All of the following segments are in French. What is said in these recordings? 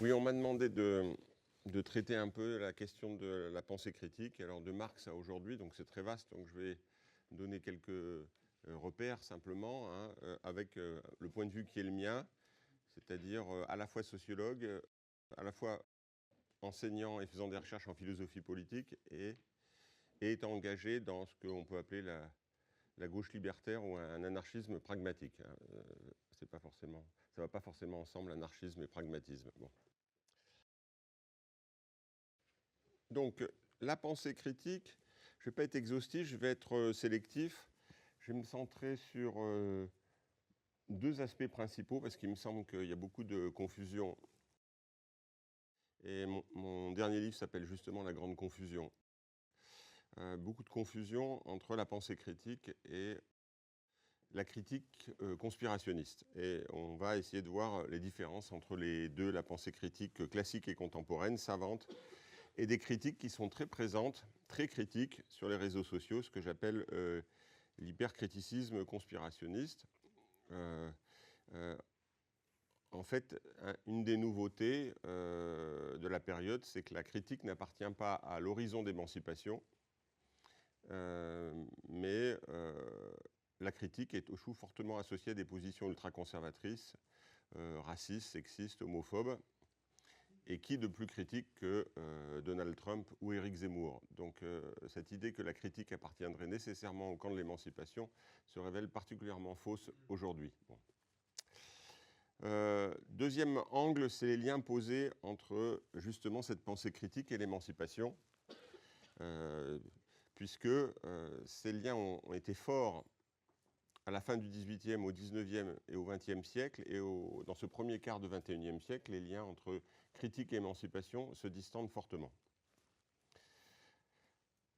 Oui, on m'a demandé de traiter un peu la question de la pensée critique, alors de Marx à aujourd'hui, donc c'est très vaste, donc je vais donner quelques repères simplement, hein, avec le point de vue qui est le mien, c'est-à-dire à la fois sociologue, à la fois enseignant et faisant des recherches en philosophie politique et étant engagé dans ce qu'on peut appeler la gauche libertaire ou un anarchisme pragmatique, hein. Ça va pas forcément ensemble, anarchisme et pragmatisme. Bon. Donc, la pensée critique, je ne vais pas être exhaustif, je vais être sélectif. Je vais me centrer sur deux aspects principaux parce qu'il me semble qu'il y a beaucoup de confusion. Et mon dernier livre s'appelle justement La Grande Confusion. Beaucoup de confusion entre la pensée critique et la critique conspirationniste. Et on va essayer de voir les différences entre les deux, la pensée critique classique et contemporaine, savante, et des critiques qui sont très présentes, très critiques sur les réseaux sociaux, ce que j'appelle l'hypercriticisme conspirationniste. Euh, euh, en fait, une des nouveautés de la période, c'est que la critique n'appartient pas à l'horizon d'émancipation, mais la critique est au chou fortement associée à des positions ultra-conservatrices, racistes, sexistes, homophobes, et qui de plus critique que Donald Trump ou Éric Zemmour. Donc cette idée que la critique appartiendrait nécessairement au camp de l'émancipation se révèle particulièrement fausse aujourd'hui. Bon. Deuxième angle, c'est les liens posés entre justement cette pensée critique et l'émancipation, puisque ces liens ont été forts à la fin du XVIIIe, au XIXe et au XXe siècle, et dans ce premier quart du XXIe siècle, les liens entre critique et émancipation se distendent fortement.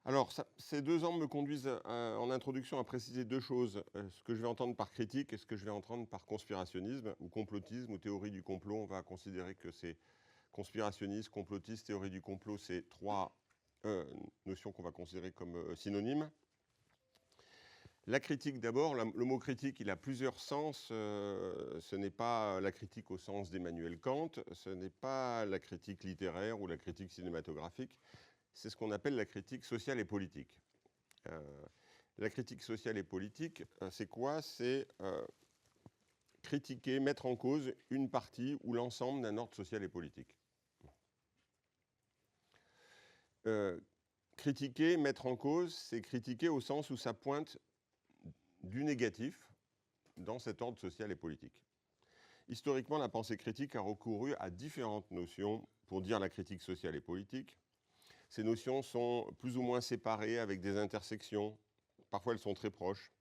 Alors, ces deux angles me conduisent en introduction à préciser deux choses. Ce que je vais entendre par critique et ce que je vais entendre par conspirationnisme ou complotisme ou théorie du complot. On va considérer que c'est conspirationniste, complotiste, théorie du complot, c'est trois notions qu'on va considérer comme synonymes. La critique d'abord, le mot critique, il a plusieurs sens. Ce n'est pas la critique au sens d'Emmanuel Kant, ce n'est pas la critique littéraire ou la critique cinématographique, c'est ce qu'on appelle la critique sociale et politique. La critique sociale et politique, c'est quoi? C'est critiquer, mettre en cause une partie ou l'ensemble d'un ordre social et politique. Critiquer, mettre en cause, c'est critiquer au sens où ça pointe du négatif dans cet ordre social et politique. Historiquement, la pensée critique a recouru à différentes notions pour dire la critique sociale et politique. Ces notions sont plus ou moins séparées avec des intersections. Parfois, elles sont très proches.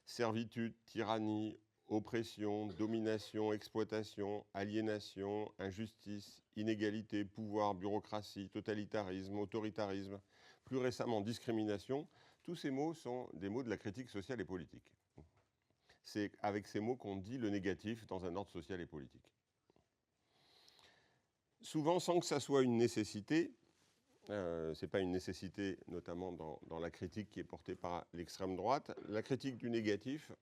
Servitude, tyrannie, oppression, domination, exploitation, aliénation, injustice, inégalité, pouvoir, bureaucratie, totalitarisme, autoritarisme, plus récemment discrimination. Tous ces mots sont des mots de la critique sociale et politique. C'est avec ces mots qu'on dit le négatif dans un ordre social et politique. Souvent sans que ça soit une nécessité, ce n'est pas une nécessité notamment dans la critique qui est portée par l'extrême droite, la critique du négatif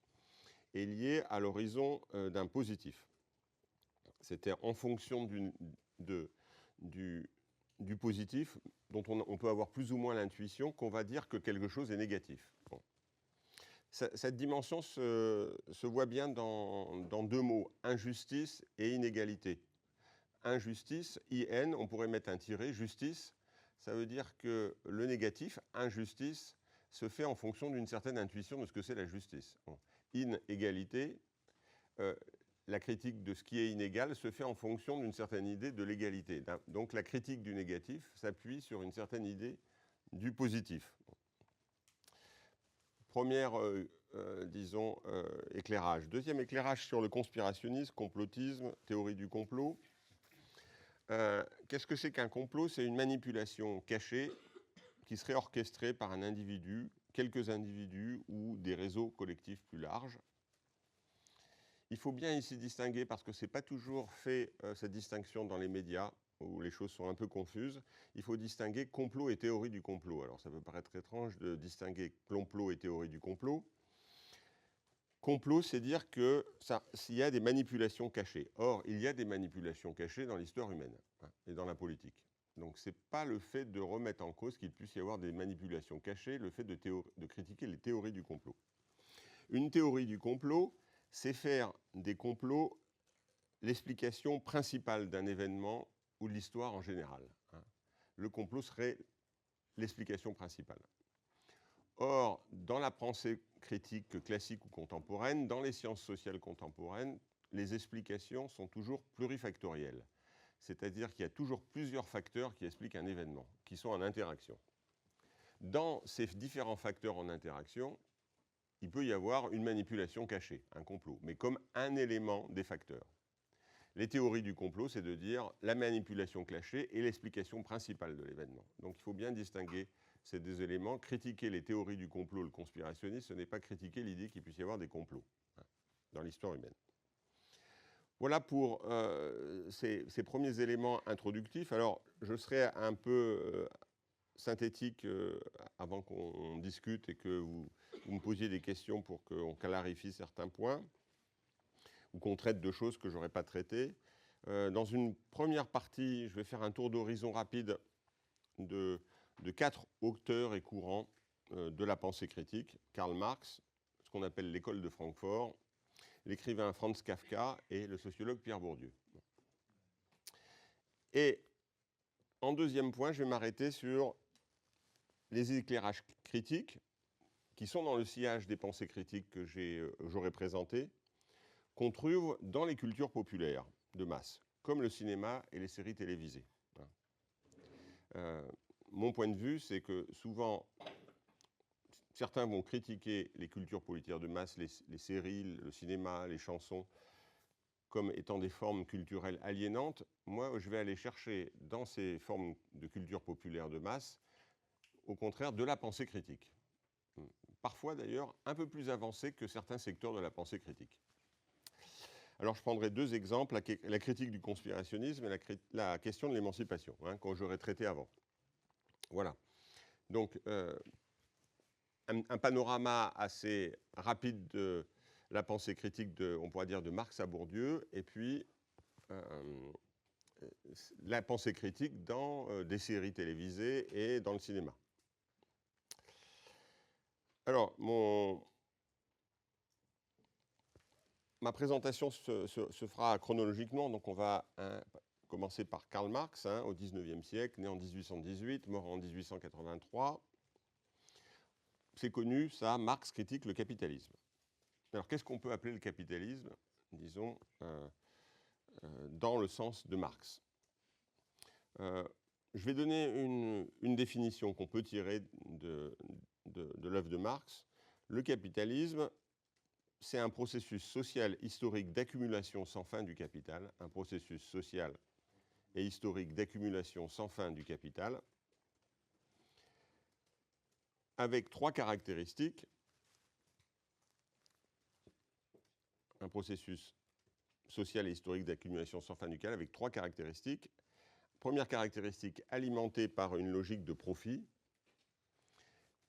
est liée à l'horizon d'un positif. C'était en fonction du positif dont on peut avoir plus ou moins l'intuition qu'on va dire que quelque chose est négatif. Bon. Cette dimension se voit bien dans deux mots, injustice et inégalité. Injustice, IN, on pourrait mettre un tiret, justice, ça veut dire que le négatif, injustice, se fait en fonction d'une certaine intuition de ce que c'est la justice. Bon. Inégalité, la critique de ce qui est inégal se fait en fonction d'une certaine idée de l'égalité. Donc la critique du négatif s'appuie sur une certaine idée du positif. Bon. Première, disons, éclairage. Deuxième éclairage sur le conspirationnisme, complotisme, théorie du complot. Qu'est-ce que c'est qu'un complot? C'est une manipulation cachée qui serait orchestrée par un individu, quelques individus ou des réseaux collectifs plus larges. Il faut bien ici distinguer, parce que ce n'est pas toujours fait cette distinction dans les médias, où les choses sont un peu confuses, il faut distinguer complot et théorie du complot. Alors ça peut paraître étrange de distinguer complot et théorie du complot. complot, c'est dire s'il y a des manipulations cachées. Or, il y a des manipulations cachées dans l'histoire humaine et dans la politique. Donc, ce n'est pas le fait de remettre en cause qu'il puisse y avoir des manipulations cachées, le fait de critiquer les théories du complot. Une théorie du complot, c'est faire des complots l'explication principale d'un événement ou de l'histoire en général. Le complot serait l'explication principale. Or, dans la pensée critique classique ou contemporaine, dans les sciences sociales contemporaines, les explications sont toujours plurifactorielles. C'est-à-dire qu'il y a toujours plusieurs facteurs qui expliquent un événement, qui sont en interaction. Dans ces différents facteurs en interaction, il peut y avoir une manipulation cachée, un complot, mais comme un élément des facteurs. Les théories du complot, c'est de dire la manipulation cachée est l'explication principale de l'événement. Donc il faut bien distinguer ces deux éléments. Critiquer les théories du complot, le conspirationnisme, ce n'est pas critiquer l'idée qu'il puisse y avoir des complots dans l'histoire humaine. Voilà pour ces premiers éléments introductifs. Alors, je serai un peu synthétique avant qu'on discute et que vous me posiez des questions pour qu'on clarifie certains points ou qu'on traite de choses que je n'aurais pas traitées. Dans une première partie, je vais faire un tour d'horizon rapide de 4 auteurs et courants de la pensée critique. Karl Marx, ce qu'on appelle l'école de Francfort, l'écrivain Franz Kafka et le sociologue Pierre Bourdieu. Et en deuxième point, je vais m'arrêter sur les éclairages critiques qui sont dans le sillage des pensées critiques que j'aurais présentées, qu'on trouve dans les cultures populaires de masse, comme le cinéma et les séries télévisées. Mon point de vue, c'est que souvent, certains vont critiquer les cultures populaires de masse, les séries, le cinéma, les chansons, comme étant des formes culturelles aliénantes. Moi, je vais aller chercher dans ces formes de culture populaire de masse, au contraire, de la pensée critique. Parfois, d'ailleurs, un peu plus avancée que certains secteurs de la pensée critique. Alors, je prendrai 2 exemples, la critique du conspirationnisme et la question de l'émancipation, que j'aurais traité avant. Voilà. Donc, un panorama assez rapide de la pensée critique, on pourrait dire, de Marx à Bourdieu, et puis la pensée critique dans des séries télévisées et dans le cinéma. Alors, ma présentation se fera chronologiquement, donc on va commencer par Karl Marx, au XIXe siècle, né en 1818, mort en 1883. C'est connu, ça, Marx critique le capitalisme. Alors, qu'est-ce qu'on peut appeler le capitalisme, disons, dans le sens de Marx? Je vais donner une définition qu'on peut tirer de l'œuvre de Marx. Le capitalisme, c'est un processus social historique d'accumulation sans fin du capital, un processus social et historique d'accumulation sans fin du capital, avec 3 caractéristiques. Un processus social et historique d'accumulation sans fin du capital avec 3 caractéristiques. Première caractéristique, alimenté par une logique de profit,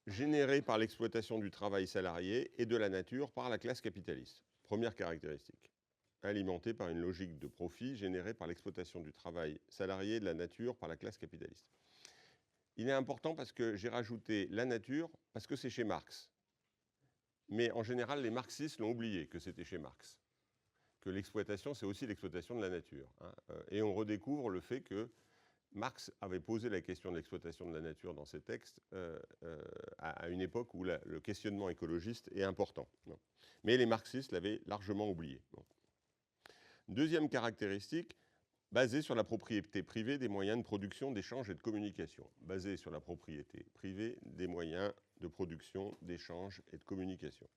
générée par l'exploitation du travail salarié et de la nature par la classe capitaliste. Première caractéristique, alimenté par une logique de profit, générée par l'exploitation du travail salarié et de la nature par la classe capitaliste. Il est important parce que j'ai rajouté la nature, parce que c'est chez Marx. Mais en général, les marxistes l'ont oublié que c'était chez Marx. Que l'exploitation, c'est aussi l'exploitation de la nature. Et on redécouvre le fait que Marx avait posé la question de l'exploitation de la nature dans ses textes à une époque où le questionnement écologiste est important. Mais les marxistes l'avaient largement oublié. Deuxième caractéristique, basée sur la propriété privée des moyens de production, d'échange et de communication. Basée sur la propriété privée des moyens de production, d'échange et de communication.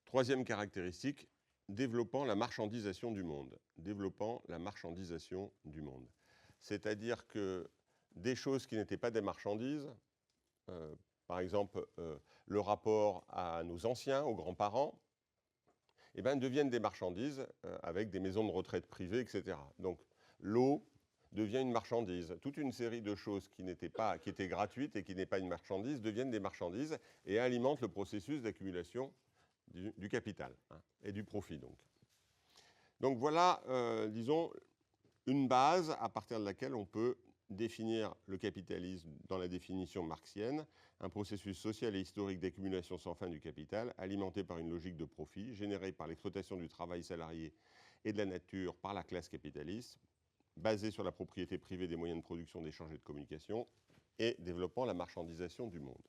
Troisième caractéristique, développant la marchandisation du monde. Développant la marchandisation du monde. C'est-à-dire que des choses qui n'étaient pas des marchandises, par exemple le rapport à nos anciens, aux grands-parents, deviennent des marchandises avec des maisons de retraite privées, etc. Donc l'eau, devient une marchandise. Toute une série de choses qui étaient gratuites et qui n'est pas une marchandise deviennent des marchandises et alimentent le processus d'accumulation du capital, hein, et du profit donc. Donc voilà, disons, une base à partir de laquelle on peut définir le capitalisme dans la définition marxienne, un processus social et historique d'accumulation sans fin du capital, alimenté par une logique de profit, générée par l'exploitation du travail salarié et de la nature par la classe capitaliste, basé sur la propriété privée des moyens de production, d'échange et de communication, et développant la marchandisation du monde.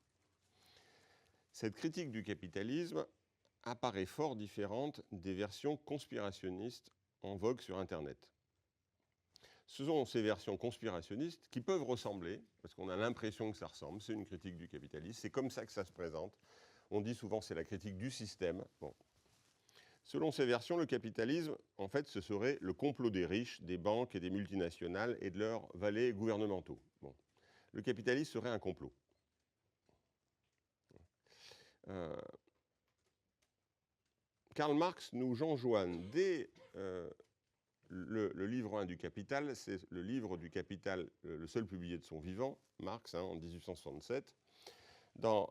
Cette critique du capitalisme apparaît fort différente des versions conspirationnistes en vogue sur Internet. Ce sont ces versions conspirationnistes qui peuvent ressembler, parce qu'on a l'impression que ça ressemble, c'est une critique du capitalisme, c'est comme ça que ça se présente. On dit souvent que c'est la critique du système. Bon. Selon ces versions, le capitalisme, en fait, ce serait le complot des riches, des banques et des multinationales et de leurs valets gouvernementaux. Bon. Le capitalisme serait un complot. Karl Marx nous enjoigne dès le livre 1 du Capital, c'est le livre du Capital, le seul publié de son vivant, Marx, hein, en 1867. Dans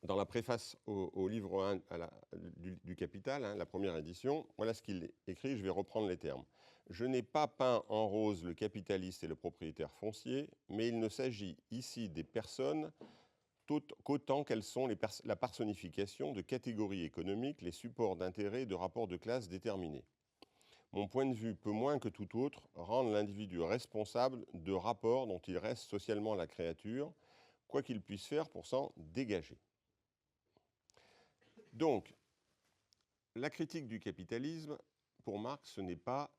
la préface au livre 1 du Capital, hein, la première édition, voilà ce qu'il écrit, je vais reprendre les termes. « Je n'ai pas peint en rose le capitaliste et le propriétaire foncier, mais il ne s'agit ici des personnes qu'autant qu'elles sont la personnification de catégories économiques, les supports d'intérêt et de rapports de classe déterminés. Mon point de vue peut moins que tout autre rendre l'individu responsable de rapports dont il reste socialement la créature, quoi qu'il puisse faire pour s'en dégager. » Donc, la critique du capitalisme, pour Marx, ce n'est pas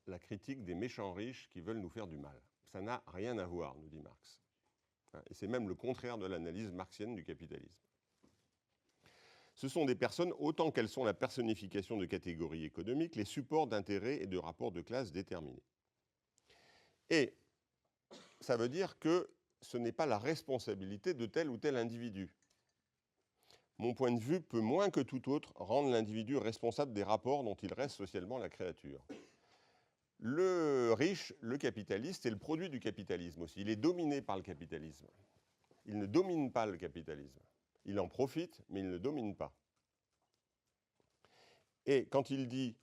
la critique des méchants riches qui veulent nous faire du mal. Ça n'a rien à voir, nous dit Marx. Et c'est même le contraire de l'analyse marxienne du capitalisme. Ce sont des personnes, autant qu'elles sont la personnification de catégories économiques, les supports d'intérêt et de rapports de classe déterminés. Et ça veut dire que ce n'est pas la responsabilité de tel ou tel individu. Mon point de vue peut moins que tout autre rendre l'individu responsable des rapports dont il reste socialement la créature. Le riche, le capitaliste, est le produit du capitalisme aussi. Il est dominé par le capitalisme. Il ne domine pas le capitalisme. Il en profite, mais il ne le domine pas. Et quand il dit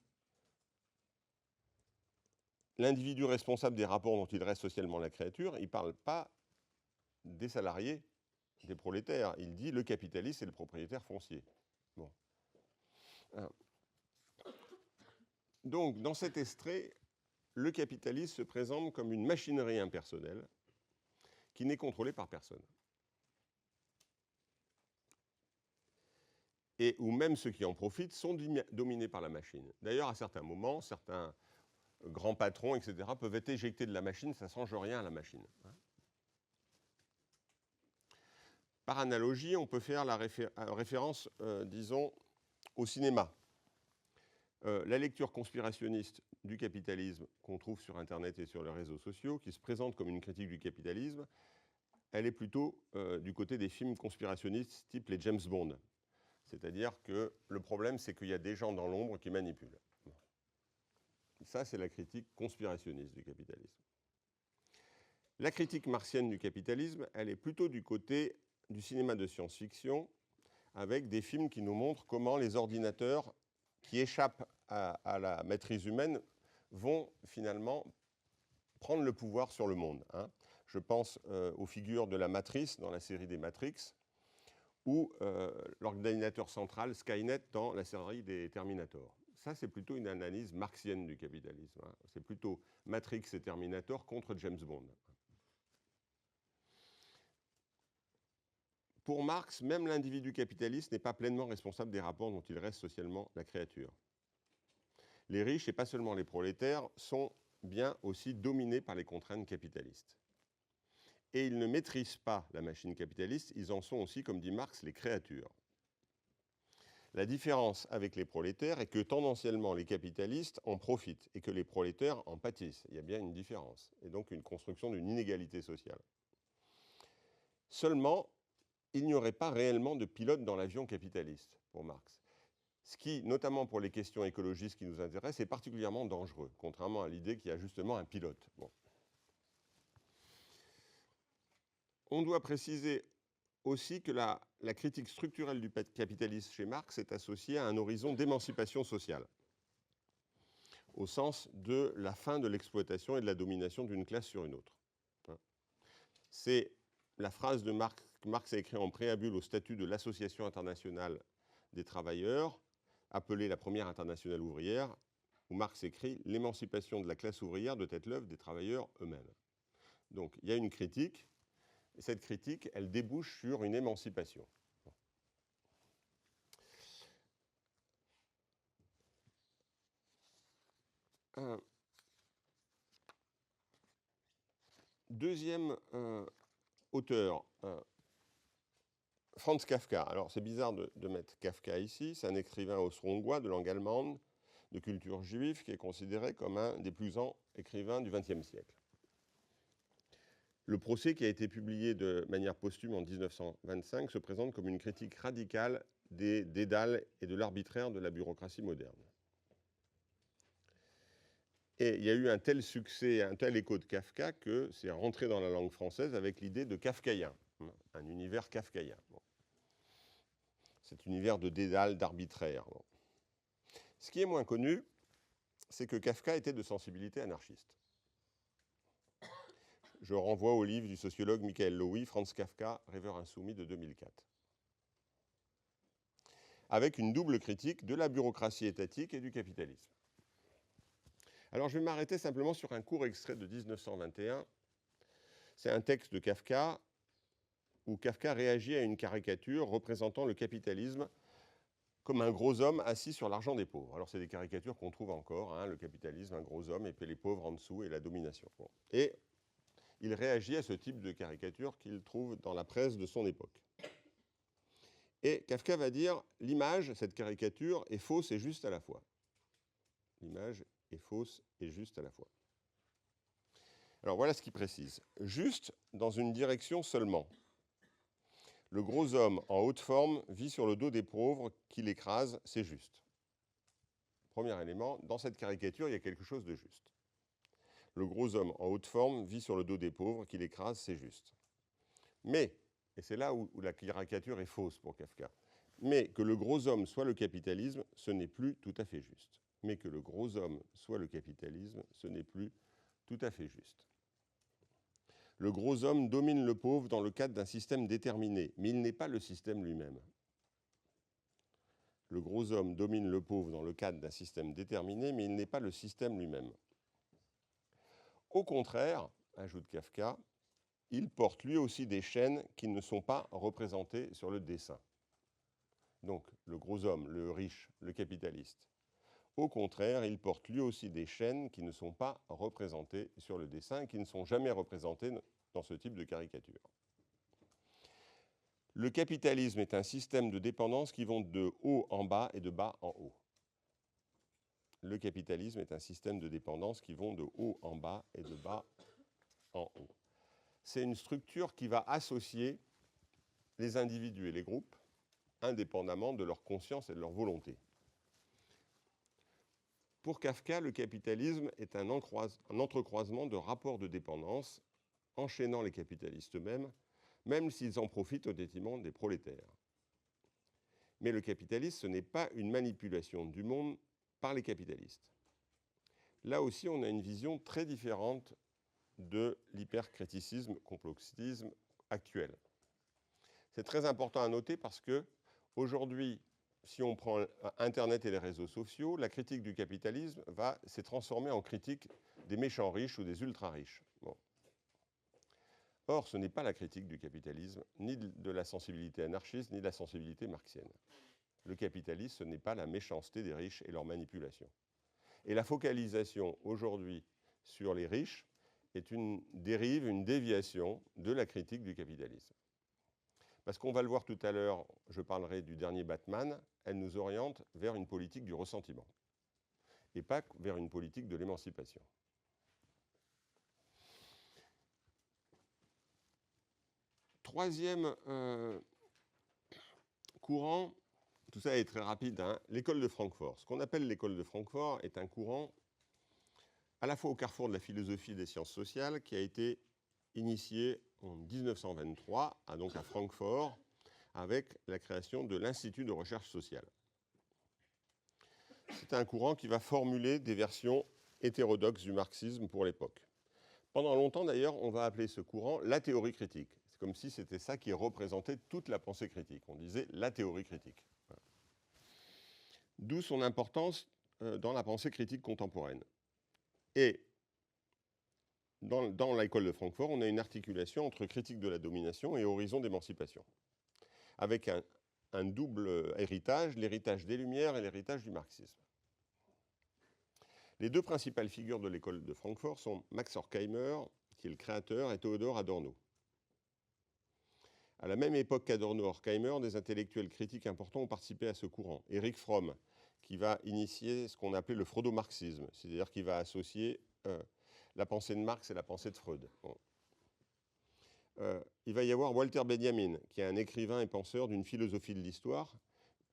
l'individu responsable des rapports dont il reste socialement la créature, il ne parle pas des salariés, des prolétaires. Il dit le capitaliste et le propriétaire foncier. Bon. Donc, dans cet extrait, le capitalisme se présente comme une machinerie impersonnelle qui n'est contrôlée par personne. Et où même ceux qui en profitent sont dominés par la machine. D'ailleurs, à certains moments, certains grands patrons, etc., peuvent être éjectés de la machine, ça ne change rien à la machine. Par analogie, on peut faire la référence, disons, au cinéma. La lecture conspirationniste du capitalisme qu'on trouve sur Internet et sur les réseaux sociaux, qui se présente comme une critique du capitalisme, elle est plutôt du côté des films conspirationnistes type les James Bond. C'est-à-dire que le problème, c'est qu'il y a des gens dans l'ombre qui manipulent. Ça, c'est la critique conspirationniste du capitalisme. La critique marxienne du capitalisme, elle est plutôt du côté du cinéma de science-fiction, avec des films qui nous montrent comment les ordinateurs qui échappent à la maîtrise humaine vont finalement prendre le pouvoir sur le monde. Hein. Je pense aux figures de la Matrice dans la série des Matrix, ou l'ordinateur central Skynet dans la série des Terminator. Ça, c'est plutôt une analyse marxienne du capitalisme. Hein. C'est plutôt Matrix et Terminator contre James Bond. Pour Marx, même l'individu capitaliste n'est pas pleinement responsable des rapports dont il reste socialement la créature. Les riches, et pas seulement les prolétaires, sont bien aussi dominés par les contraintes capitalistes. Et ils ne maîtrisent pas la machine capitaliste, ils en sont aussi, comme dit Marx, les créatures. La différence avec les prolétaires est que tendanciellement les capitalistes en profitent et que les prolétaires en pâtissent. Il y a bien une différence, et donc une construction d'une inégalité sociale. Seulement, il n'y aurait pas réellement de pilote dans l'avion capitaliste, pour Marx. ce qui, notamment pour les questions écologistes qui nous intéressent, est particulièrement dangereux, contrairement à l'idée qu'il y a justement un pilote. Bon. On doit préciser aussi que la critique structurelle du capitalisme chez Marx est associée à un horizon d'émancipation sociale, au sens de la fin de l'exploitation et de la domination d'une classe sur une autre. C'est la phrase de Marx que Marx a écrite en préambule au statut de l'Association internationale des travailleurs, appelée la première internationale ouvrière, où Marx écrit « L'émancipation de la classe ouvrière doit être l'œuvre des travailleurs eux-mêmes ». Donc il y a une critique, et cette critique, elle débouche sur une émancipation. Un deuxième auteur, Franz Kafka. Alors c'est bizarre de mettre Kafka ici, c'est un écrivain austro-hongrois de langue allemande, de culture juive, qui est considéré comme un des plus grands écrivains du XXe siècle. Le procès, qui a été publié de manière posthume en 1925, se présente comme une critique radicale des dédales et de l'arbitraire de la bureaucratie moderne. Et il y a eu un tel succès, un tel écho de Kafka que c'est rentré dans la langue française avec l'idée de kafkaïen, un univers kafkaïen. Bon. Cet univers de dédale, d'arbitraire. Bon. Ce qui est moins connu, c'est que Kafka était de sensibilité anarchiste. Je renvoie au livre du sociologue Michael Lowy, Franz Kafka, Rêveur insoumis de 2004. Avec une double critique de la bureaucratie étatique et du capitalisme. Alors je vais m'arrêter simplement sur un court extrait de 1921. C'est un texte de Kafka où Kafka réagit à une caricature représentant le capitalisme comme un gros homme assis sur l'argent des pauvres. Alors c'est des caricatures qu'on trouve encore, hein, le capitalisme, un gros homme, et puis les pauvres en dessous et la domination. Bon. Et il réagit à ce type de caricature qu'il trouve dans la presse de son époque. Et Kafka va dire, l'image, cette caricature, est fausse et juste à la fois. L'image est fausse et juste à la fois. Alors voilà ce qu'il précise. Juste dans une direction seulement. Le gros homme en haute forme vit sur le dos des pauvres qui l'écrasent, c'est juste. Premier élément, dans cette caricature, il y a quelque chose de juste. Le gros homme en haute forme vit sur le dos des pauvres qui l'écrasent, c'est juste. Mais, et c'est là où la caricature est fausse pour Kafka, mais que le gros homme soit le capitalisme, ce n'est plus tout à fait juste. Mais que le gros homme soit le capitalisme, ce n'est plus tout à fait juste. Le gros homme domine le pauvre dans le cadre d'un système déterminé, mais il n'est pas le système lui-même. Le gros homme domine le pauvre dans le cadre d'un système déterminé, mais il n'est pas le système lui-même. Au contraire, ajoute Kafka, il porte lui aussi des chaînes qui ne sont pas représentées sur le dessin. Donc, le gros homme, le riche, le capitaliste. Au contraire, il porte lui aussi des chaînes qui ne sont pas représentées sur le dessin, qui ne sont jamais représentées dans ce type de caricature. Le capitalisme est un système de dépendance qui vont de haut en bas et de bas en haut. Le capitalisme est un système de dépendance qui vont de haut en bas et de bas en haut. C'est une structure qui va associer les individus et les groupes indépendamment de leur conscience et de leur volonté. Pour Kafka, le capitalisme est un entrecroisement de rapports de dépendance enchaînant les capitalistes eux-mêmes, même s'ils en profitent au détriment des prolétaires. Mais le capitalisme, ce n'est pas une manipulation du monde par les capitalistes. Là aussi, on a une vision très différente de l'hypercriticisme, complotisme actuel. C'est très important à noter parce que aujourd'hui, si on prend Internet et les réseaux sociaux, la critique du capitalisme s'est transformée en critique des méchants riches ou des ultra-riches. Bon. Or, ce n'est pas la critique du capitalisme, ni de la sensibilité anarchiste, ni de la sensibilité marxienne. Le capitalisme, ce n'est pas la méchanceté des riches et leur manipulation. Et la focalisation aujourd'hui sur les riches est une dérive, une déviation de la critique du capitalisme. Parce qu'on va le voir tout à l'heure, je parlerai du dernier Batman, elle nous oriente vers une politique du ressentiment et pas vers une politique de l'émancipation. Troisième courant, tout ça est très rapide, hein. L'école de Francfort. Ce qu'on appelle l'école de Francfort est un courant à la fois au carrefour de la philosophie et des sciences sociales qui a été initié en 1923, donc à Francfort, avec la création de l'Institut de recherche sociale. C'est un courant qui va formuler des versions hétérodoxes du marxisme pour l'époque. Pendant longtemps, d'ailleurs, on va appeler ce courant la théorie critique. C'est comme si c'était ça qui représentait toute la pensée critique. On disait la théorie critique. Voilà. D'où son importance dans la pensée critique contemporaine. Et dans l'école de Francfort, on a une articulation entre critique de la domination et horizon d'émancipation, avec un double héritage, l'héritage des Lumières et l'héritage du marxisme. Les deux principales figures de l'école de Francfort sont Max Horkheimer, qui est le créateur, et Theodor Adorno. À la même époque qu'Adorno-Horkheimer, des intellectuels critiques importants ont participé à ce courant. Erich Fromm, qui va initier ce qu'on appelait le freudomarxisme, c'est-à-dire qu'il va associer la pensée de Marx et la pensée de Freud. Bon. Il va y avoir Walter Benjamin, qui est un écrivain et penseur d'une philosophie de l'histoire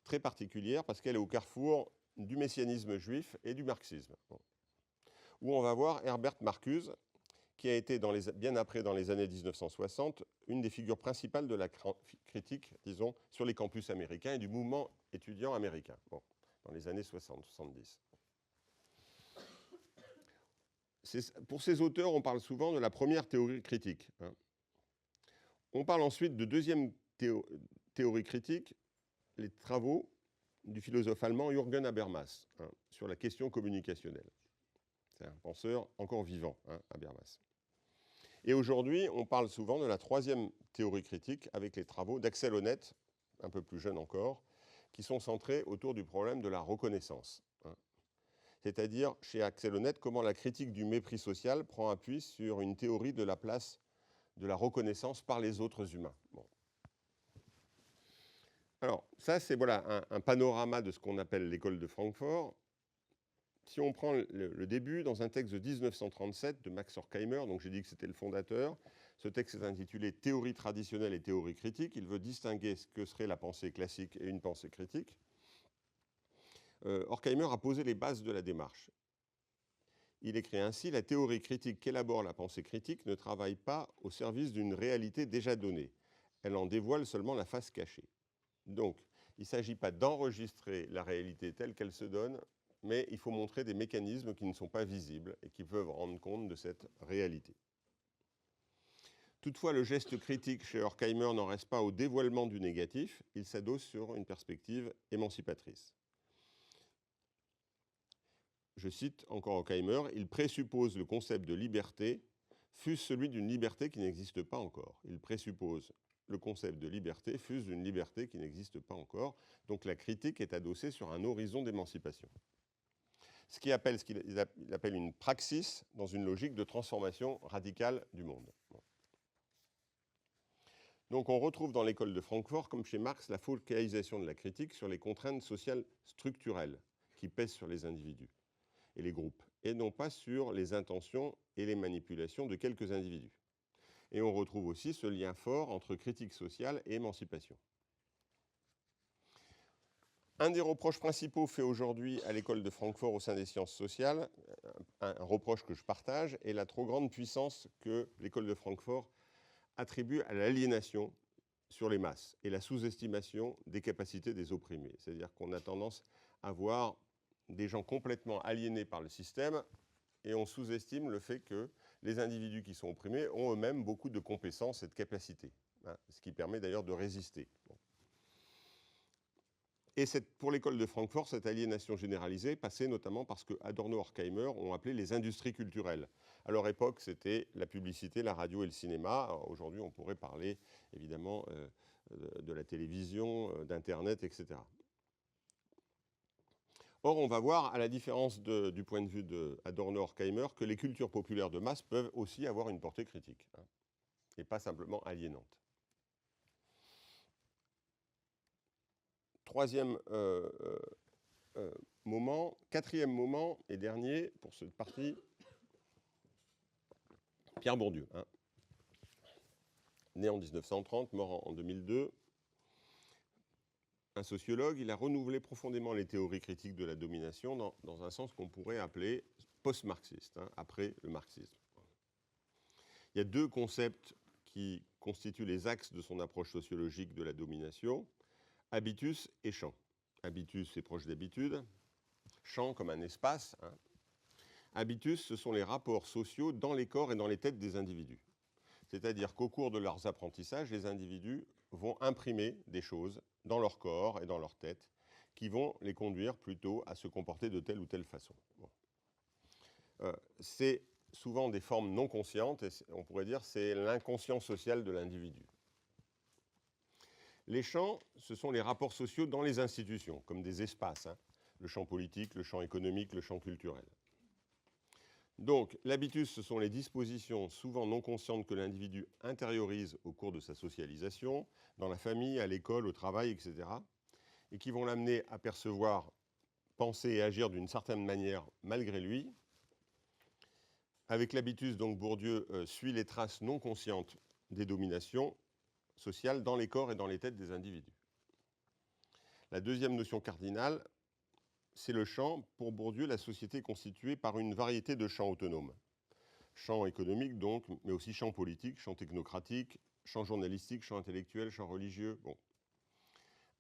très particulière, parce qu'elle est au carrefour du messianisme juif et du marxisme. Bon. Où on va voir Herbert Marcuse, qui a été bien après, dans les années 1960, une des figures principales de la critique, disons, sur les campus américains et du mouvement étudiant américain, bon, dans les années 60-70. Pour ces auteurs, on parle souvent de la première théorie critique. Hein. On parle ensuite de deuxième théorie critique, les travaux du philosophe allemand Jürgen Habermas, hein, sur la question communicationnelle. C'est un penseur encore vivant, hein, Habermas. Et aujourd'hui, on parle souvent de la troisième théorie critique avec les travaux d'Axel Honneth, un peu plus jeune encore, qui sont centrés autour du problème de la reconnaissance. Hein. C'est-à-dire, chez Axel Honneth, comment la critique du mépris social prend appui sur une théorie de la place de la reconnaissance par les autres humains. Bon. Alors, ça, c'est voilà, un panorama de ce qu'on appelle l'école de Francfort. Si on prend le début, dans un texte de 1937 de Max Horkheimer, donc j'ai dit que c'était le fondateur, ce texte est intitulé « Théorie traditionnelle et théorie critique ». Il veut distinguer ce que serait la pensée classique et une pensée critique. Horkheimer a posé les bases de la démarche. Il écrit ainsi « La théorie critique qu'élabore la pensée critique ne travaille pas au service d'une réalité déjà donnée. Elle en dévoile seulement la face cachée. » Donc, il ne s'agit pas d'enregistrer la réalité telle qu'elle se donne, mais il faut montrer des mécanismes qui ne sont pas visibles et qui peuvent rendre compte de cette réalité. Toutefois, le geste critique chez Horkheimer n'en reste pas au dévoilement du négatif, il s'adosse sur une perspective émancipatrice. Je cite encore Horkheimer, « Il présuppose le concept de liberté, fût-ce celui d'une liberté qui n'existe pas encore. Il présuppose le concept de liberté, fût-ce d'une liberté qui n'existe pas encore. » Donc la critique est adossée sur un horizon d'émancipation. Ce qu'il appelle une praxis dans une logique de transformation radicale du monde. Bon. Donc on retrouve dans l'école de Francfort, comme chez Marx, la focalisation de la critique sur les contraintes sociales structurelles qui pèsent sur les individus et les groupes, et non pas sur les intentions et les manipulations de quelques individus. Et on retrouve aussi ce lien fort entre critique sociale et émancipation. Un des reproches principaux faits aujourd'hui à l'école de Francfort au sein des sciences sociales, un reproche que je partage, est la trop grande puissance que l'école de Francfort attribue à l'aliénation sur les masses et la sous-estimation des capacités des opprimés. C'est-à-dire qu'on a tendance à voir des gens complètement aliénés par le système et on sous-estime le fait que les individus qui sont opprimés ont eux-mêmes beaucoup de compétences et de capacités, hein, ce qui permet d'ailleurs de résister. Bon. Et pour l'école de Francfort, cette aliénation généralisée passait notamment parce que Adorno-Horkheimer ont appelé les industries culturelles. À leur époque, c'était la publicité, la radio et le cinéma. Aujourd'hui, on pourrait parler évidemment de la télévision, d'Internet, etc. Or, on va voir, à la différence du point de vue d'Adorno-Horkheimer, que les cultures populaires de masse peuvent aussi avoir une portée critique, hein, et pas simplement aliénante. Quatrième moment et dernier pour cette partie, Pierre Bourdieu, hein. Né en 1930, mort en 2002, un sociologue, il a renouvelé profondément les théories critiques de la domination dans un sens qu'on pourrait appeler post-marxiste, après le marxisme. Il y a deux concepts qui constituent les axes de son approche sociologique de la domination, habitus et champ. Habitus, c'est proche d'habitude. Champ comme un espace. Habitus, ce sont les rapports sociaux dans les corps et dans les têtes des individus. C'est-à-dire qu'au cours de leurs apprentissages, les individus vont imprimer des choses dans leur corps et dans leur tête qui vont les conduire plutôt à se comporter de telle ou telle façon. Bon. C'est souvent des formes non conscientes, et on pourrait dire c'est l'inconscient social de l'individu. Les champs, ce sont les rapports sociaux dans les institutions, comme des espaces, le champ politique, le champ économique, le champ culturel. Donc, l'habitus, ce sont les dispositions souvent non conscientes que l'individu intériorise au cours de sa socialisation, dans la famille, à l'école, au travail, etc., et qui vont l'amener à percevoir, penser et agir d'une certaine manière malgré lui. Avec l'habitus, donc, Bourdieu suit les traces non conscientes des dominations sociales dans les corps et dans les têtes des individus. La deuxième notion cardinale, c'est le champ. Pour Bourdieu, la société est constituée par une variété de champs autonomes. Champ économique, donc, mais aussi champ politique, champ technocratique, champ journalistique, champ intellectuel, champ religieux. Bon.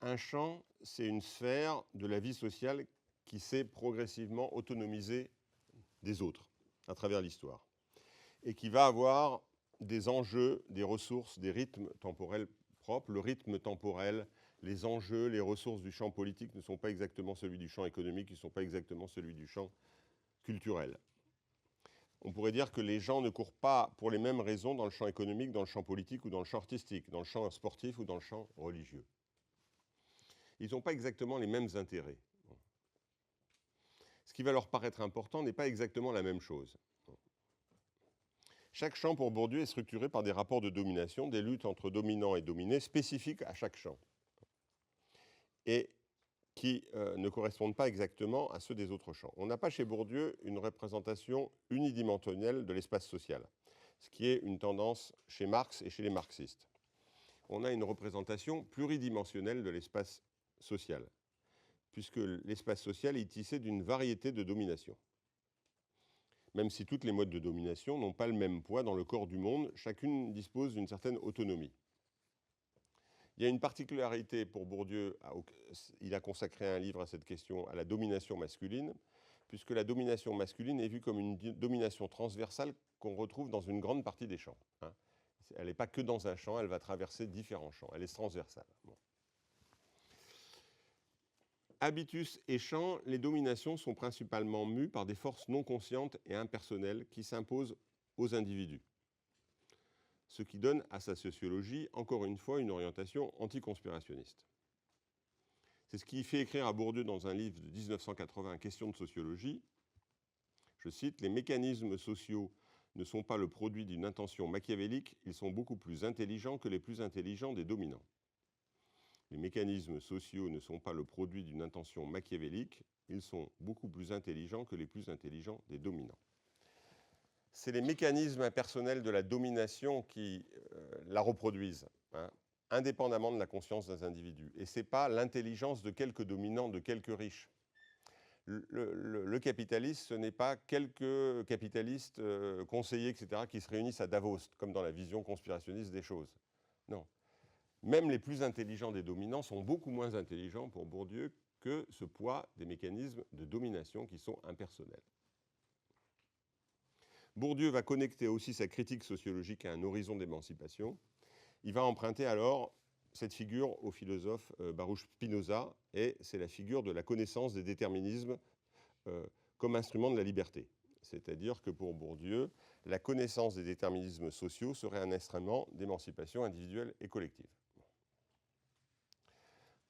Un champ, c'est une sphère de la vie sociale qui s'est progressivement autonomisée des autres à travers l'histoire et qui va avoir des enjeux, des ressources, des rythmes temporels propres. Le rythme temporel, les enjeux, les ressources du champ politique ne sont pas exactement celui du champ économique, ils ne sont pas exactement celui du champ culturel. On pourrait dire que les gens ne courent pas pour les mêmes raisons dans le champ économique, dans le champ politique ou dans le champ artistique, dans le champ sportif ou dans le champ religieux. Ils n'ont pas exactement les mêmes intérêts. Ce qui va leur paraître important n'est pas exactement la même chose. Chaque champ pour Bourdieu est structuré par des rapports de domination, des luttes entre dominants et dominés spécifiques à chaque champ, et qui ne correspondent pas exactement à ceux des autres champs. On n'a pas chez Bourdieu une représentation unidimensionnelle de l'espace social, ce qui est une tendance chez Marx et chez les marxistes. On a une représentation pluridimensionnelle de l'espace social, puisque l'espace social est tissé d'une variété de dominations. Même si toutes les modes de domination n'ont pas le même poids dans le corps du monde, chacune dispose d'une certaine autonomie. Il y a une particularité pour Bourdieu, il a consacré un livre à cette question, à la domination masculine, puisque la domination masculine est vue comme une domination transversale qu'on retrouve dans une grande partie des champs. Elle n'est pas que dans un champ, elle va traverser différents champs, elle est transversale. Bon. Habitus et champ, les dominations sont principalement mues par des forces non conscientes et impersonnelles qui s'imposent aux individus. Ce qui donne à sa sociologie, encore une fois, une orientation anticonspirationniste. C'est ce qui fait écrire à Bourdieu dans un livre de 1980, Questions de sociologie, je cite, « Les mécanismes sociaux ne sont pas le produit d'une intention machiavélique, ils sont beaucoup plus intelligents que les plus intelligents des dominants. Les mécanismes sociaux ne sont pas le produit d'une intention machiavélique, ils sont beaucoup plus intelligents que les plus intelligents des dominants. » C'est les mécanismes impersonnels de la domination qui la reproduisent, indépendamment de la conscience des individus. Et ce n'est pas l'intelligence de quelques dominants, de quelques riches. Le capitaliste, ce n'est pas quelques capitalistes conseillers, etc., qui se réunissent à Davos, comme dans la vision conspirationniste des choses. Non. Même les plus intelligents des dominants sont beaucoup moins intelligents pour Bourdieu que ce poids des mécanismes de domination qui sont impersonnels. Bourdieu va connecter aussi sa critique sociologique à un horizon d'émancipation. Il va emprunter alors cette figure au philosophe Baruch Spinoza, et c'est la figure de la connaissance des déterminismes comme instrument de la liberté. C'est-à-dire que pour Bourdieu, la connaissance des déterminismes sociaux serait un instrument d'émancipation individuelle et collective.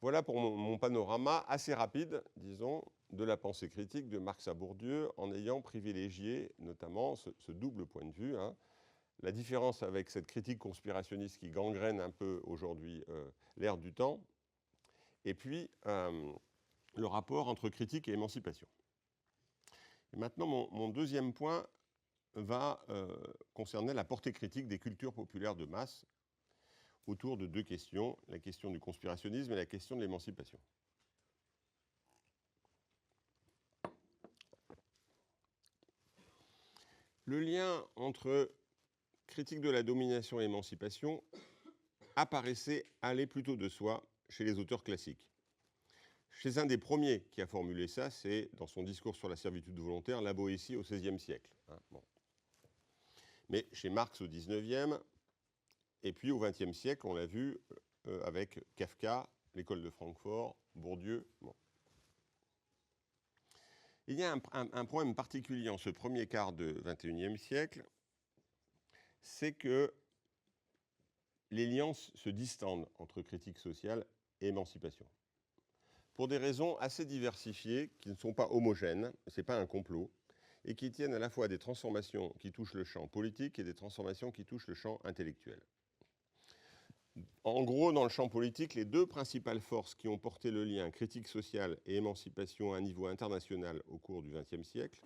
Voilà pour mon panorama assez rapide, disons, de la pensée critique de Marx à Bourdieu, en ayant privilégié notamment ce double point de vue. La différence avec cette critique conspirationniste qui gangrène un peu aujourd'hui l'ère du temps, et puis le rapport entre critique et émancipation. Et maintenant, mon deuxième point va concerner la portée critique des cultures populaires de masse, autour de deux questions, la question du conspirationnisme et la question de l'émancipation. Le lien entre critique de la domination et émancipation apparaissait aller plutôt de soi chez les auteurs classiques. Chez un des premiers qui a formulé ça, c'est dans son discours sur la servitude volontaire, La Boétie au XVIe siècle. Bon. Mais chez Marx au XIXe, et puis au XXe siècle, on l'a vu avec Kafka, l'école de Francfort, Bourdieu. Bon. Il y a un problème particulier en ce premier quart du XXIe siècle, c'est que les liens se distendent entre critique sociale et émancipation. Pour des raisons assez diversifiées, qui ne sont pas homogènes, ce n'est pas un complot, et qui tiennent à la fois à des transformations qui touchent le champ politique et des transformations qui touchent le champ intellectuel. En gros, dans le champ politique, les deux principales forces qui ont porté le lien critique sociale et émancipation à un niveau international au cours du XXe siècle,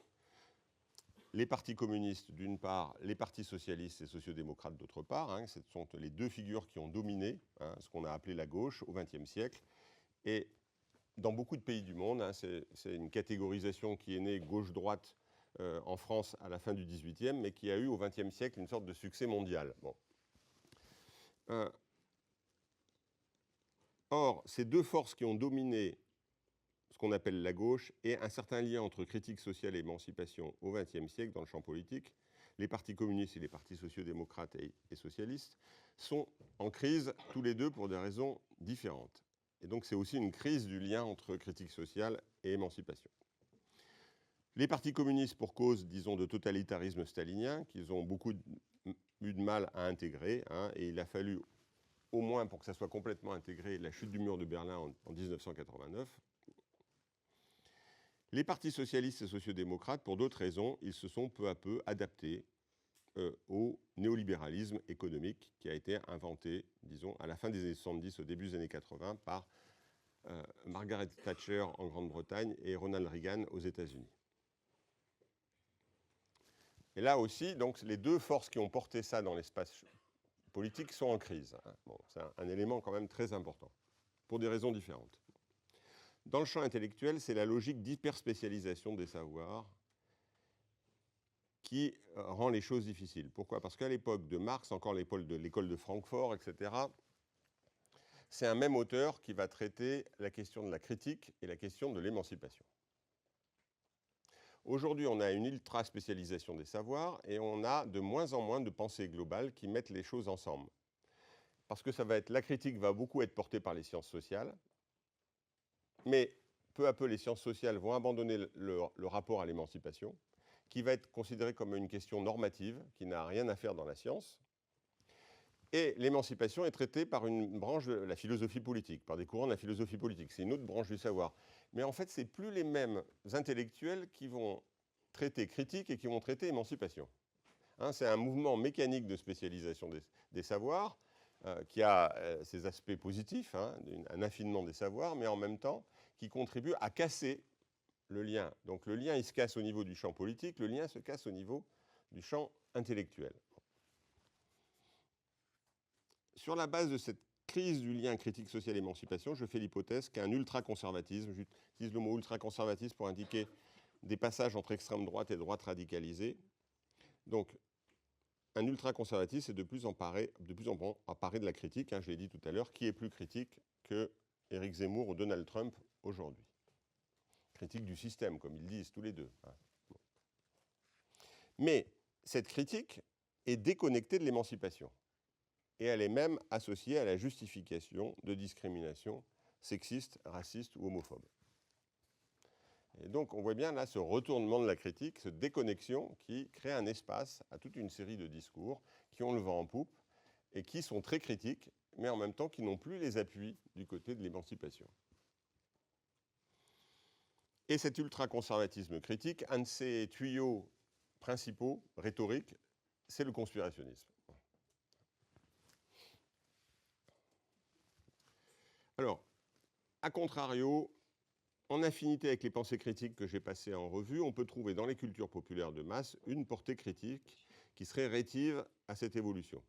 les partis communistes d'une part, les partis socialistes et sociodémocrates d'autre part, ce sont les deux figures qui ont dominé ce qu'on a appelé la gauche au XXe siècle. Et dans beaucoup de pays du monde, c'est une catégorisation qui est née gauche-droite en France à la fin du XVIIIe, mais qui a eu au XXe siècle une sorte de succès mondial. Bon. Or, ces deux forces qui ont dominé ce qu'on appelle la gauche et un certain lien entre critique sociale et émancipation au XXe siècle dans le champ politique, les partis communistes et les partis sociodémocrates et socialistes, sont en crise tous les deux pour des raisons différentes. Et donc c'est aussi une crise du lien entre critique sociale et émancipation. Les partis communistes pour cause, disons, de totalitarisme stalinien, qu'ils ont beaucoup eu de mal à intégrer, et il a fallu, au moins pour que ça soit complètement intégré, la chute du mur de Berlin en 1989. Les partis socialistes et sociodémocrates, pour d'autres raisons, ils se sont peu à peu adaptés au néolibéralisme économique qui a été inventé, disons, à la fin des années 70, au début des années 80, par Margaret Thatcher en Grande-Bretagne et Ronald Reagan aux États-Unis. Et là aussi, donc, les deux forces qui ont porté ça dans l'espace politique sont en crise. Bon, c'est un élément quand même très important, pour des raisons différentes. Dans le champ intellectuel, c'est la logique d'hyperspécialisation des savoirs qui rend les choses difficiles. Pourquoi? Parce qu'à l'époque de Marx, encore l'école de Francfort, etc., c'est un même auteur qui va traiter la question de la critique et la question de l'émancipation. Aujourd'hui, on a une ultra-spécialisation des savoirs et on a de moins en moins de pensées globales qui mettent les choses ensemble. Parce que la critique va beaucoup être portée par les sciences sociales, mais peu à peu, les sciences sociales vont abandonner le rapport à l'émancipation, qui va être considéré comme une question normative, qui n'a rien à faire dans la science. Et l'émancipation est traitée par une branche de la philosophie politique, par des courants de la philosophie politique. C'est une autre branche du savoir. Mais en fait, ce n'est plus les mêmes intellectuels qui vont traiter critique et qui vont traiter émancipation. C'est un mouvement mécanique de spécialisation des savoirs qui a ses aspects positifs, un affinement des savoirs, mais en même temps qui contribue à casser le lien. Donc le lien, il se casse au niveau du champ politique, le lien se casse au niveau du champ intellectuel. Sur la base de cette crise du lien critique social émancipation, je fais l'hypothèse qu'un ultraconservatisme, j'utilise le mot ultraconservatisme pour indiquer des passages entre extrême droite et droite radicalisée. Donc un ultraconservatisme est de plus en plus emparé de la critique, je l'ai dit tout à l'heure, qui est plus critique que Éric Zemmour ou Donald Trump aujourd'hui. Critique du système, comme ils disent tous les deux. Mais cette critique est déconnectée de l'émancipation. Et elle est même associée à la justification de discriminations sexistes, racistes ou homophobes. Et donc on voit bien là ce retournement de la critique, cette déconnexion qui crée un espace à toute une série de discours qui ont le vent en poupe et qui sont très critiques, mais en même temps qui n'ont plus les appuis du côté de l'émancipation. Et cet ultraconservatisme critique, un de ses tuyaux principaux, rhétoriques, c'est le conspirationnisme. Alors, à contrario, en affinité avec les pensées critiques que j'ai passées en revue, on peut trouver dans les cultures populaires de masse une portée critique qui serait rétive à cette évolution.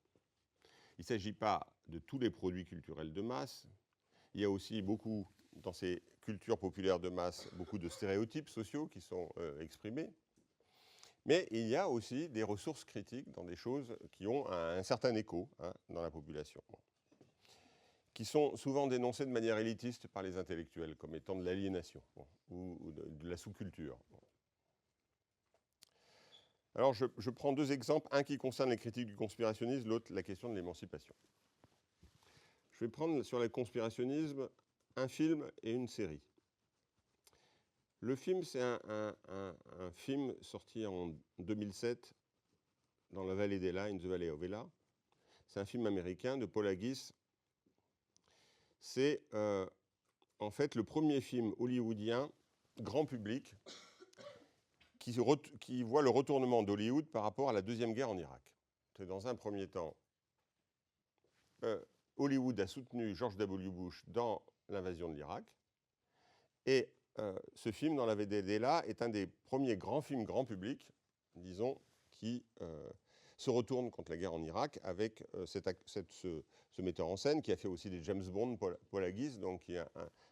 Il ne s'agit pas de tous les produits culturels de masse. Il y a aussi beaucoup, dans ces cultures populaires de masse, beaucoup de stéréotypes sociaux qui sont exprimés. Mais il y a aussi des ressources critiques dans des choses qui ont un certain écho dans la population, qui sont souvent dénoncées de manière élitiste par les intellectuels comme étant de l'aliénation ou de la sous-culture. Alors je prends deux exemples, un qui concerne les critiques du conspirationnisme, l'autre la question de l'émancipation. Je vais prendre sur le conspirationnisme un film et une série. Le film, c'est un film sorti en 2007 dans la vallée d'Ela, in the Valley of Ela. C'est un film américain de Paul Haggis. C'est en fait le premier film hollywoodien, grand public, qui voit le retournement d'Hollywood par rapport à la Deuxième Guerre en Irak. C'est dans un premier temps, Hollywood a soutenu George W. Bush dans l'invasion de l'Irak. Et ce film, dans la VDD-là, est un des premiers grands films grand public, disons, qui se retourne contre la guerre en Irak avec ce metteur en scène qui a fait aussi des James Bond, Paul Haggis, donc qui est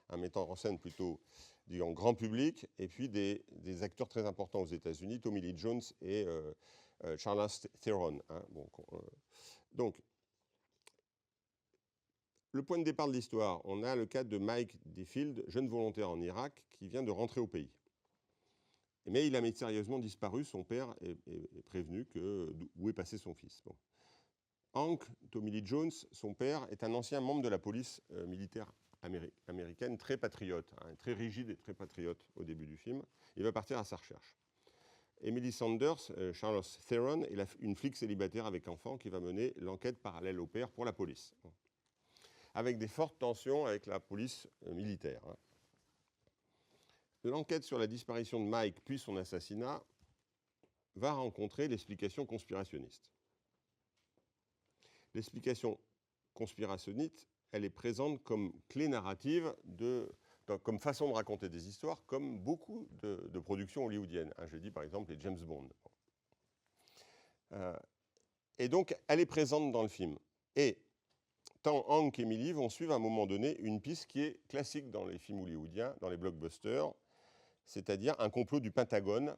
un metteur en scène plutôt, disons, grand public, et puis des acteurs très importants aux États-Unis, Tommy Lee Jones et Charlize Theron. Donc, le point de départ de l'histoire, on a le cas de Mike Defield, jeune volontaire en Irak, qui vient de rentrer au pays. Mais il a mystérieusement disparu, son père est prévenu où est passé son fils. Bon. Hank, Tommy Lee Jones, son père, est un ancien membre de la police militaire américaine, très patriote, très rigide et très patriote au début du film. Il va partir à sa recherche. Emily Sanders, Charlize Theron, est une flic célibataire avec enfant qui va mener l'enquête parallèle au père pour la police. Bon. Avec des fortes tensions avec la police militaire. L'enquête sur la disparition de Mike puis son assassinat va rencontrer l'explication conspirationniste. L'explication conspirationniste, elle est présente comme clé narrative, comme façon de raconter des histoires, comme beaucoup de productions hollywoodiennes. Je dis par exemple les James Bond. Et donc, elle est présente dans le film. Et tant Hank et Emily vont suivre à un moment donné une piste qui est classique dans les films hollywoodiens, dans les blockbusters, c'est-à-dire un complot du Pentagone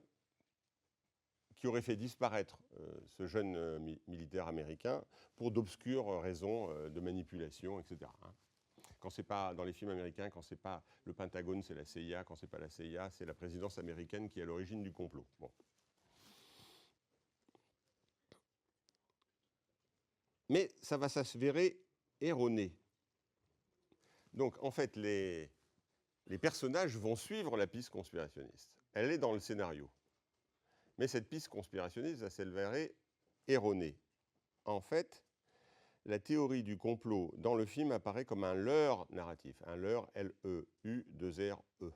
qui aurait fait disparaître ce jeune militaire américain pour d'obscures raisons de manipulation, etc. Quand c'est pas dans les films américains, quand c'est pas le Pentagone, c'est la CIA. Quand c'est pas la CIA, c'est la présidence américaine qui est à l'origine du complot. Bon. Mais ça va s'avérer erroné. Donc, en fait, les personnages vont suivre la piste conspirationniste. Elle est dans le scénario. Mais cette piste conspirationniste va s'avérer erronée. En fait, la théorie du complot dans le film apparaît comme un leurre narratif. Un leurre, L-E-U-2-R-E.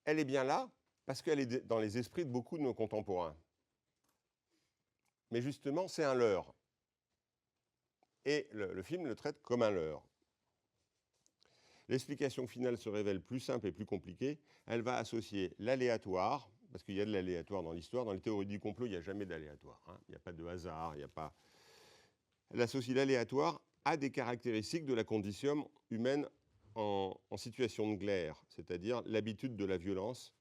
Elle est bien là parce qu'elle est dans les esprits de beaucoup de nos contemporains. Mais justement, c'est un leurre. Et le film le traite comme un leurre. L'explication finale se révèle plus simple et plus compliquée. Elle va associer l'aléatoire, parce qu'il y a de l'aléatoire dans l'histoire. Dans les théories du complot, il n'y a jamais d'aléatoire. Il n'y a pas de hasard, il n'y a pas... Elle associe l'aléatoire à des caractéristiques de la condition humaine en situation de glaire, c'est-à-dire l'habitude de la violence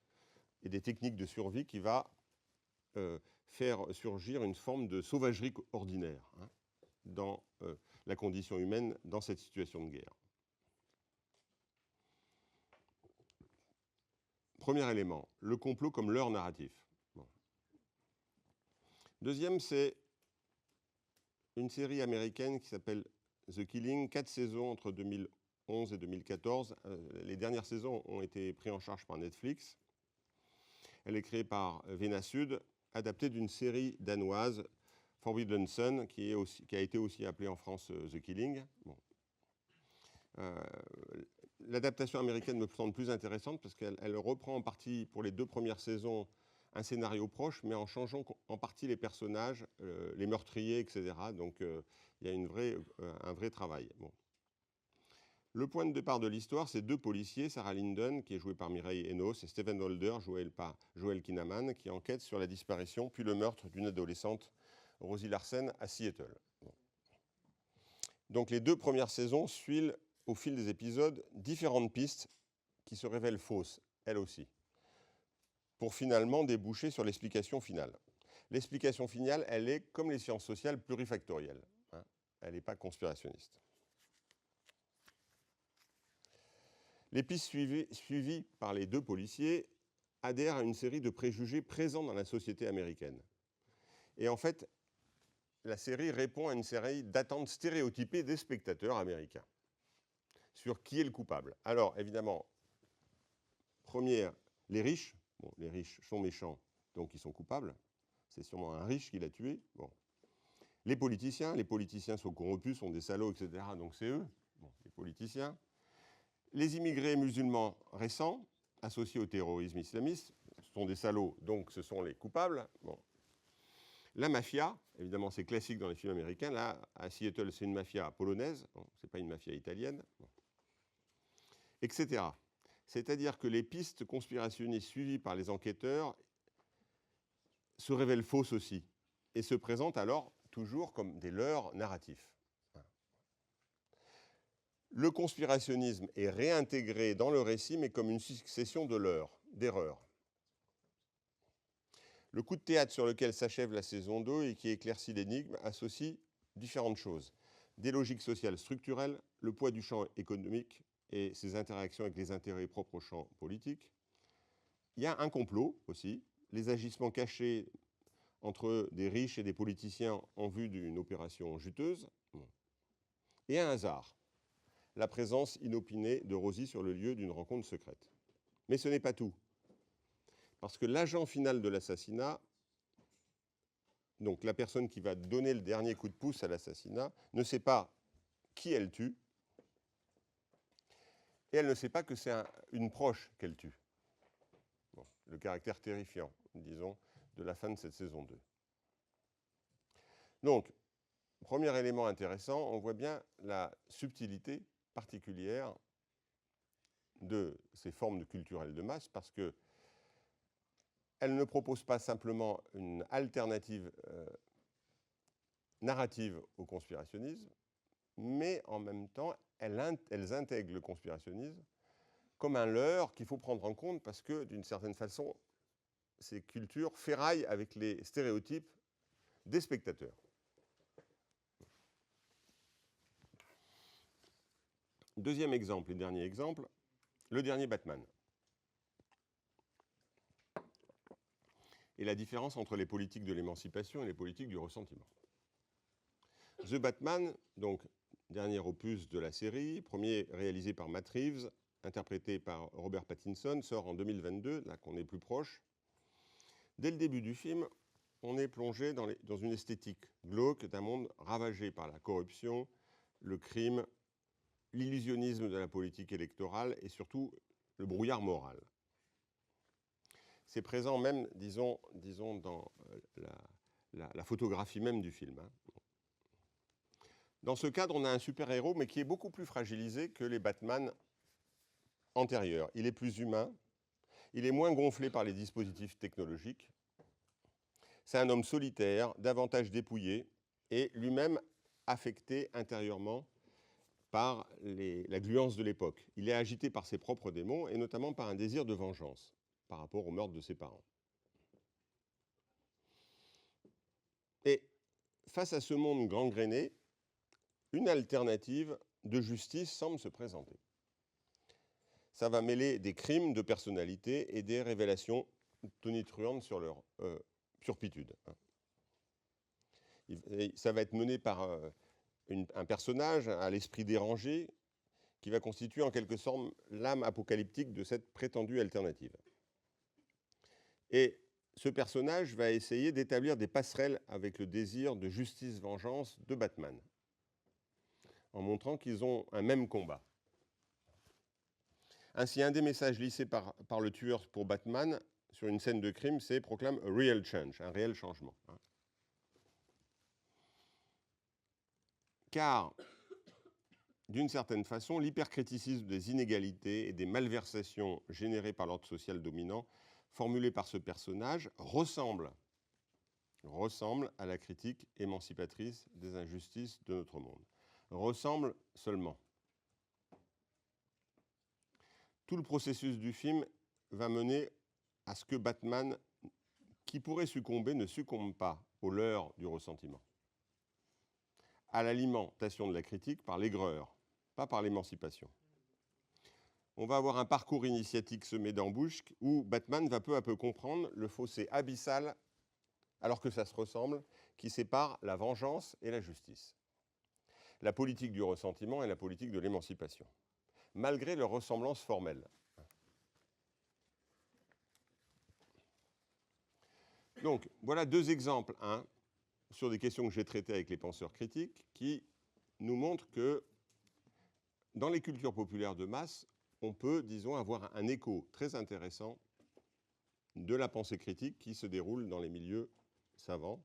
et des techniques de survie qui va faire surgir une forme de sauvagerie ordinaire dans la condition humaine dans cette situation de guerre. Premier élément, le complot comme leurre narratif. Bon. Deuxième, c'est une série américaine qui s'appelle The Killing, 4 saisons entre 2011 et 2014. Les dernières saisons ont été prises en charge par Netflix. Elle est créée par Vena Sud, adaptée d'une série danoise, Forbidden Son, qui a été aussi appelée en France The Killing. Bon. L'adaptation américaine me semble plus intéressante parce qu'elle reprend en partie, pour les 2 premières saisons, un scénario proche, mais en changeant en partie les personnages, les meurtriers, etc. Donc il y a un vrai travail. Bon. Le point de départ de l'histoire, c'est 2 policiers, Sarah Linden, qui est jouée par Mireille Enos, et Stephen Holder, joué par Joel Kinnaman, qui enquêtent sur la disparition puis le meurtre d'une adolescente Rosie Larsen à Seattle. Donc les 2 premières saisons suivent, au fil des épisodes, différentes pistes qui se révèlent fausses, elles aussi, pour finalement déboucher sur l'explication finale. L'explication finale, elle est, comme les sciences sociales, plurifactorielle. Elle n'est pas conspirationniste. Les pistes suivies par les 2 policiers adhèrent à une série de préjugés présents dans la société américaine. Et en fait, la série répond à une série d'attentes stéréotypées des spectateurs américains sur qui est le coupable. Alors, évidemment, première, les riches. Bon, les riches sont méchants, donc ils sont coupables. C'est sûrement un riche qui l'a tué. Bon. Les politiciens sont corrompus, sont des salauds, etc. Donc c'est eux, bon, les politiciens. Les immigrés musulmans récents, associés au terrorisme islamiste, sont des salauds, donc ce sont les coupables. Bon. La mafia, évidemment c'est classique dans les films américains, là à Seattle c'est une mafia polonaise, bon, c'est pas une mafia italienne, bon. Etc. C'est-à-dire que les pistes conspirationnistes suivies par les enquêteurs se révèlent fausses aussi, et se présentent alors toujours comme des leurres narratifs. Le conspirationnisme est réintégré dans le récit, mais comme une succession de leurres, d'erreurs. Le coup de théâtre sur lequel s'achève la saison 2 et qui éclaircit l'énigme associe différentes choses. Des logiques sociales structurelles, le poids du champ économique et ses interactions avec les intérêts propres au champ politique. Il y a un complot aussi, les agissements cachés entre des riches et des politiciens en vue d'une opération juteuse. Et un hasard, la présence inopinée de Rosie sur le lieu d'une rencontre secrète. Mais ce n'est pas tout. Parce que l'agent final de l'assassinat, donc la personne qui va donner le dernier coup de pouce à l'assassinat, ne sait pas qui elle tue, et elle ne sait pas que c'est une proche qu'elle tue. Bon, le caractère terrifiant, disons, de la fin de cette saison 2. Donc, premier élément intéressant, on voit bien la subtilité particulière de ces formes culturelles de masse, parce que elle ne propose pas simplement une alternative narrative au conspirationnisme, mais en même temps, elles intègrent le conspirationnisme comme un leurre qu'il faut prendre en compte parce que, d'une certaine façon, ces cultures ferraillent avec les stéréotypes des spectateurs. Deuxième exemple et dernier exemple, le dernier Batman. Et la différence entre les politiques de l'émancipation et les politiques du ressentiment. The Batman, donc dernier opus de la série, premier réalisé par Matt Reeves, interprété par Robert Pattinson, sort en 2022, là qu'on est plus proche. Dès le début du film, on est plongé dans une esthétique glauque d'un monde ravagé par la corruption, le crime, l'illusionnisme de la politique électorale et surtout le brouillard moral. C'est présent même, disons dans la photographie même du film. Dans ce cadre, on a un super-héros, mais qui est beaucoup plus fragilisé que les Batman antérieurs. Il est plus humain, il est moins gonflé par les dispositifs technologiques. C'est un homme solitaire, davantage dépouillé, et lui-même affecté intérieurement par la gluance de l'époque. Il est agité par ses propres démons, et notamment par un désir de vengeance par rapport au meurtre de ses parents. Et face à ce monde gangréné, une alternative de justice semble se présenter. Ça va mêler des crimes de personnalité et des révélations tonitruantes sur leur turpitude. Et ça va être mené par un personnage à l'esprit dérangé qui va constituer en quelque sorte l'âme apocalyptique de cette prétendue alternative. Et ce personnage va essayer d'établir des passerelles avec le désir de justice-vengeance de Batman, en montrant qu'ils ont un même combat. Ainsi, un des messages lissés par le tueur pour Batman sur une scène de crime, c'est proclame a real change, un réel changement. Car, d'une certaine façon, l'hypercriticisme des inégalités et des malversations générées par l'ordre social dominant, formulé par ce personnage, ressemble ressemble à la critique émancipatrice des injustices de notre monde. Ressemble seulement. Tout le processus du film va mener à ce que Batman, qui pourrait succomber, ne succombe pas aux leurres du ressentiment, à l'alimentation de la critique par l'aigreur, pas par l'émancipation. On va avoir un parcours initiatique semé d'embûches où Batman va peu à peu comprendre le fossé abyssal, alors que ça se ressemble, qui sépare la vengeance et la justice. La politique du ressentiment et la politique de l'émancipation, malgré leur ressemblance formelle. Donc, voilà deux exemples, sur des questions que j'ai traitées avec les penseurs critiques, qui nous montrent que dans les cultures populaires de masse, on peut, disons, avoir un écho très intéressant de la pensée critique qui se déroule dans les milieux savants.